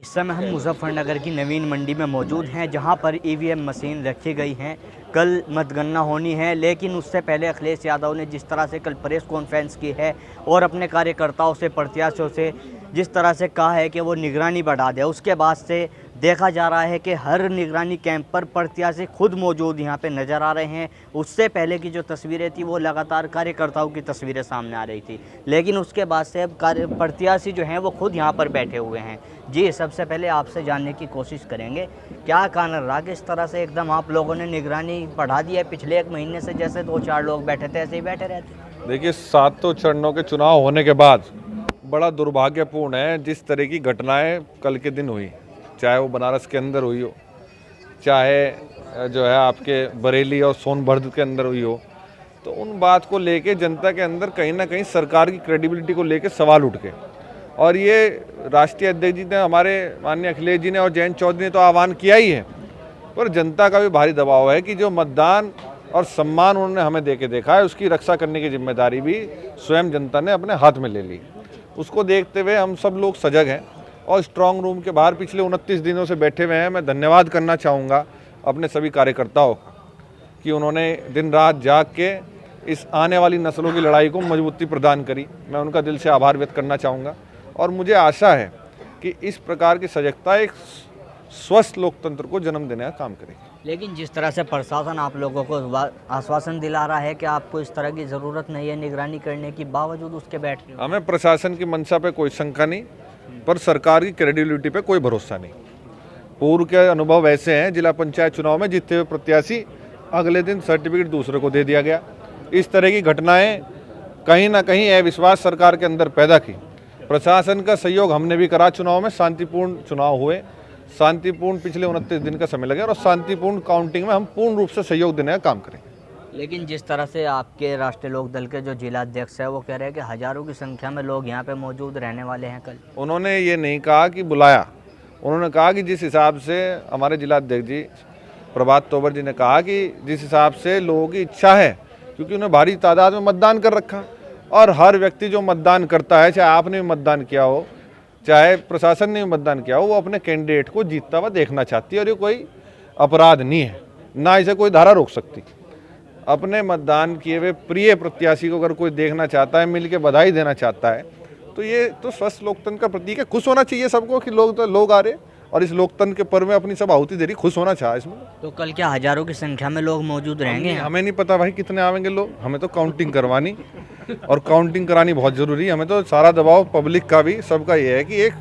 इस समय हम मुजफ्फरनगर की नवीन मंडी में मौजूद हैं, जहां पर ईवीएम मशीन रखी गई हैं। कल मतगणना होनी है, लेकिन उससे पहले अखिलेश यादव ने जिस तरह से कल प्रेस कॉन्फ्रेंस की है और अपने कार्यकर्ताओं से, प्रत्याशियों से जिस तरह से कहा है कि वो निगरानी बढ़ा दे, उसके बाद से देखा जा रहा है कि हर निगरानी कैंप पर प्रत्याशी खुद मौजूद यहाँ पे नज़र आ रहे हैं। उससे पहले की जो तस्वीरें थी वो लगातार कार्यकर्ताओं की तस्वीरें सामने आ रही थी, लेकिन उसके बाद से अब प्रत्याशी जो हैं वो खुद यहाँ पर बैठे हुए हैं। जी, सबसे पहले आपसे जानने की कोशिश करेंगे, क्या कारण रहा कि इस तरह से एकदम आप लोगों ने निगरानी बढ़ा दी है? पिछले एक महीने से जैसे 2-4 लोग बैठे थे ऐसे ही बैठे रहते? देखिए, 7 चरणों के चुनाव होने के बाद बड़ा दुर्भाग्यपूर्ण है जिस तरह की घटनाएं कल के दिन हुई, चाहे वो बनारस के अंदर हुई हो, चाहे जो है आपके बरेली और सोनभद्र के अंदर हुई हो, तो उन बात को लेके जनता के अंदर कहीं ना कहीं सरकार की क्रेडिबिलिटी को लेके सवाल उठ के, और ये राष्ट्रीय अध्यक्ष जी ने, हमारे माननीय अखिलेश जी ने और जयंत चौधरी ने तो आह्वान किया ही है, पर जनता का भी भारी दबाव है कि जो मतदान और सम्मान उन्होंने हमें दे के देखा है, उसकी रक्षा करने की जिम्मेदारी भी स्वयं जनता ने अपने हाथ में ले ली। उसको देखते हुए हम सब लोग सजग हैं और स्ट्रांग रूम के बाहर पिछले 29 दिनों से बैठे हुए हैं। मैं धन्यवाद करना चाहूँगा अपने सभी कार्यकर्ताओं का कि उन्होंने दिन रात जाग के इस आने वाली नस्लों की लड़ाई को मजबूती प्रदान करी। मैं उनका दिल से आभार व्यक्त करना चाहूँगा और मुझे आशा है कि इस प्रकार की सजगता एक स्वस्थ लोकतंत्र को जन्म देने का काम करेगी। लेकिन जिस तरह से प्रशासन आप लोगों को आश्वासन दिला रहा है कि आपको इस तरह की ज़रूरत नहीं है निगरानी करने की, बावजूद उसके बैठ रहे हो। हमें प्रशासन की मंशा पे कोई शंका नहीं, पर सरकार की क्रेडिबिलिटी पे कोई भरोसा नहीं। पूर्व के अनुभव ऐसे हैं, जिला पंचायत चुनाव में जीते हुए प्रत्याशी अगले दिन सर्टिफिकेट दूसरे को दे दिया गया। इस तरह की घटनाएं कहीं ना कहीं अविश्वास सरकार के अंदर पैदा की। प्रशासन का सहयोग हमने भी करा, चुनाव में शांतिपूर्ण चुनाव हुए, शांतिपूर्ण पिछले 29 दिन का समय लगे और शांतिपूर्ण काउंटिंग में हम पूर्ण रूप से सहयोग देने का काम करें। लेकिन जिस तरह से आपके राष्ट्रीय लोक दल के जो जिला अध्यक्ष है वो कह रहे हैं कि हज़ारों की संख्या में लोग यहाँ पे मौजूद रहने वाले हैं कल। उन्होंने ये नहीं कहा कि बुलाया, उन्होंने कहा कि जिस हिसाब से हमारे जिला अध्यक्ष जी प्रभात तोमर जी ने कहा कि जिस हिसाब से लोगों की इच्छा है, क्योंकि उन्हें भारी तादाद में मतदान कर रखा, और हर व्यक्ति जो मतदान करता है, चाहे आपने भी मतदान किया हो, चाहे प्रशासन ने भी मतदान किया हो, वो अपने कैंडिडेट को जीतता हुआ देखना चाहती है और ये कोई अपराध नहीं है, ना इसे कोई धारा रोक सकती। अपने मतदान किए हुए प्रिय प्रत्याशी को अगर कोई देखना चाहता है, मिल के बधाई देना चाहता है, तो ये तो स्वस्थ लोकतंत्र का प्रतीक है। खुश होना चाहिए सबको कि लोग आ रहे और इस लोकतंत्र के पर्व में अपनी सब आहुति दे रही, खुश होना चाहिए इसमें। तो कल क्या हज़ारों की संख्या में लोग मौजूद रहेंगे? हमें नहीं पता भाई कितने आवेंगे लोग, हमें तो काउंटिंग करवानी और काउंटिंग करानी बहुत ज़रूरी है। हमें तो सारा दबाव पब्लिक का भी, सबका ये है कि एक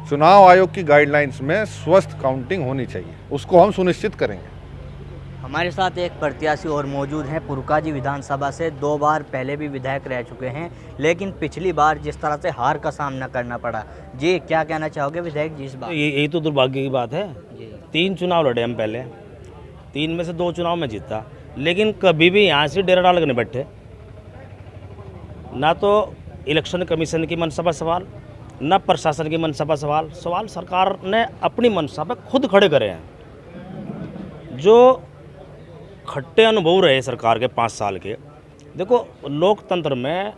चुनाव आयोग की गाइडलाइंस में स्वस्थ काउंटिंग होनी चाहिए, उसको हम सुनिश्चित करेंगे। हमारे साथ एक प्रत्याशी और मौजूद हैं, पुरकाजी विधानसभा से 2 बार पहले भी विधायक रह चुके हैं, लेकिन पिछली बार जिस तरह से हार का सामना करना पड़ा। जी, क्या कहना चाहोगे विधायक जी इस बार? यही तो दुर्भाग्य की बात है। 3 चुनाव लड़े हम पहले, 3 में से 2 चुनाव में जीता, लेकिन कभी भी यहाँ से डेरा डाल के नहीं बैठे। ना तो इलेक्शन कमीशन की मनसा पर सवाल, ना प्रशासन की मनसा पर सवाल सरकार ने अपनी मनसा पर खुद खड़े करे हैं। जो खट्टे अनुभव रहे सरकार के 5 साल के, देखो लोकतंत्र में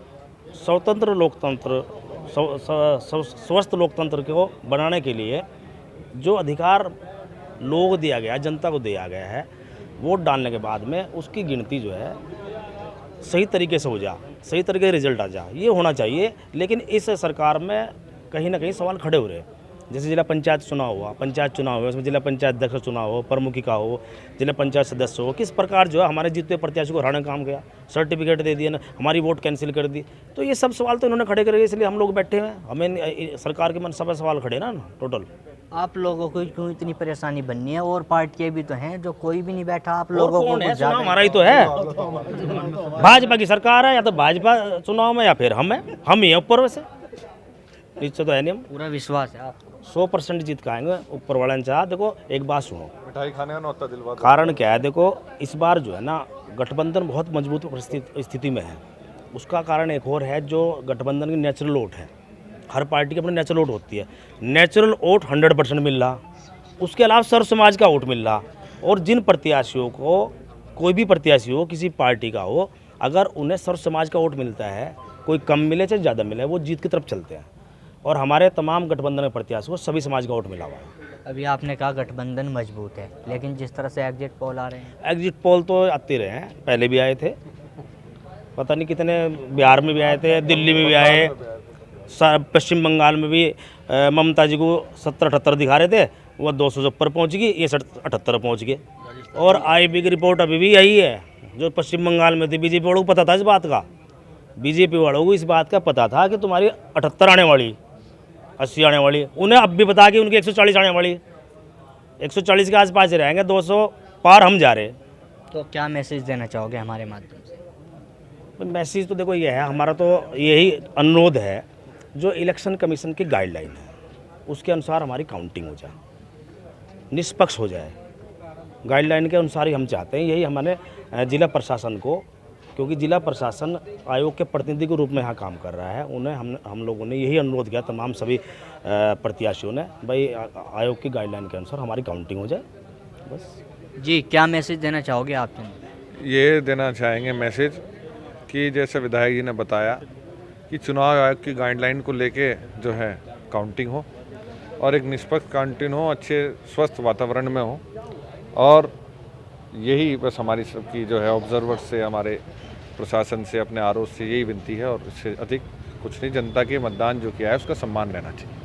स्वतंत्र लोकतंत्र, स्वस्थ लोकतंत्र को बनाने के लिए जो अधिकार लोग दिया गया, जनता को दिया गया है, वोट डालने के बाद में उसकी गिनती जो है सही तरीके से हो जा, सही तरीके से रिजल्ट आ जा, ये होना चाहिए। लेकिन इस सरकार में कहीं ना कहीं सवाल खड़े हो रहे हैं। जैसे जिला पंचायत चुनाव हुआ, पंचायत चुनाव हुआ, उसमें जिला पंचायत अध्यक्ष चुनाव हो, प्रमुखिका हो, जिला पंचायत सदस्य हो, किस प्रकार जो है हमारे जीते हुए प्रत्याशी को हराने का काम किया, सर्टिफिकेट दे दिया ना, हमारी वोट कैंसिल कर दी। तो ये सब सवाल तो इन्होंने खड़े करे, इसलिए हम लोग बैठे हैं। हमें सरकार की मनसा पर सवाल खड़े ना टोटल। आप लोगों को क्यों इतनी परेशानी बननी है? और पार्टियां भी तो हैं जो कोई भी नहीं बैठा, आप लोगों को है, चुनाव हमारा ही तो है। भाजपा की सरकार है, या तो भाजपा चुनाव में या फिर हम ही है ऊपर। वैसे नीचे तो है नहीं, हम पूरा विश्वास है आप 100% जीत के आएंगे ऊपर वाले ने चाहा। देखो एक बात सुनो, मिठाई खाने का नौता दिलवा। कारण क्या है, देखो इस बार जो है ना गठबंधन बहुत मजबूत स्थिति में है। उसका कारण एक और है, जो गठबंधन की नेचुरल वोट है। हर पार्टी की अपनी नेचुरल वोट होती है, नेचुरल वोट 100% मिल रहा, उसके अलावा सर्व समाज का वोट मिल रहा। और जिन प्रत्याशियों को, कोई भी प्रत्याशी हो किसी पार्टी का हो, अगर उन्हें सर्व समाज का वोट मिलता है, कोई कम मिले चाहे ज़्यादा मिले, वो जीत की तरफ चलते हैं। और हमारे तमाम गठबंधन के प्रत्याशी को सभी समाज का वोट मिला हुआ है। अभी आपने कहा गठबंधन मजबूत है, लेकिन जिस तरह से एग्जिट पोल आ रहे हैं, एग्जिट पोल तो आते रहे हैं, पहले भी आए थे, पता नहीं कितने, बिहार में भी आए थे, दिल्ली में भी आए, पश्चिम बंगाल में भी ममता जी को 70-78 दिखा रहे थे, वो 200 से ऊपर पहुँच गई, ये 78 पहुँच गए। और आईबी की रिपोर्ट अभी भी यही है जो पश्चिम बंगाल में थी। बीजेपी वालों को पता था इस बात का, बीजेपी वालों को इस बात का पता था कि तुम्हारी 78 आने वाली, 80 आने वाली, उन्हें अब भी पता कि उनकी 140 आने वाली, 140 के आसपास ही रहेंगे, 200 पार हम जा रहे। तो क्या मैसेज देना चाहोगे हमारे माध्यम से? मैसेज तो देखो ये है, हमारा तो यही अनुरोध है, जो इलेक्शन कमीशन की गाइडलाइन है उसके अनुसार हमारी काउंटिंग हो जाए, निष्पक्ष हो जाए, गाइडलाइन के अनुसार ही हम चाहते हैं। यही हमारे जिला प्रशासन को, क्योंकि जिला प्रशासन आयोग के प्रतिनिधि के रूप में यहाँ काम कर रहा है, उन्हें हम लोगों ने यही अनुरोध किया, तमाम सभी प्रत्याशियों ने, भाई आयोग की गाइडलाइन के अनुसार हमारी काउंटिंग हो जाए, बस। जी, क्या मैसेज देना चाहोगे आप? ये देना चाहेंगे मैसेज कि जैसे विधायक जी ने बताया कि चुनाव आयोग की गाइडलाइन को लेके जो है काउंटिंग हो और एक निष्पक्ष काउंटिंग हो, अच्छे स्वस्थ वातावरण में हो। और यही बस हमारी सबकी जो है ऑब्जर्वर से, हमारे प्रशासन से, अपने आरओ से यही विनती है, और इससे अधिक कुछ नहीं। जनता के मतदान जो किया है उसका सम्मान रहना चाहिए।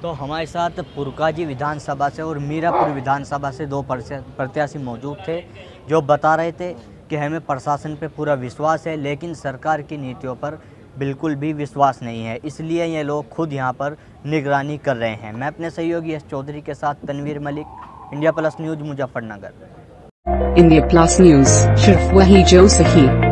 तो हमारे साथ पुरकाजी विधानसभा से और मीरापुर विधानसभा से 2 प्रत्याशी मौजूद थे, जो बता रहे थे कि हमें प्रशासन पे पूरा विश्वास है, लेकिन सरकार की नीतियों पर बिल्कुल भी विश्वास नहीं है, इसलिए ये लोग खुद यहाँ पर निगरानी कर रहे हैं। मैं अपने सहयोगी एस चौधरी के साथ Tanveer Malik, India plus news, Muzaffarnagar. India plus news, सिर्फ वही जो सही।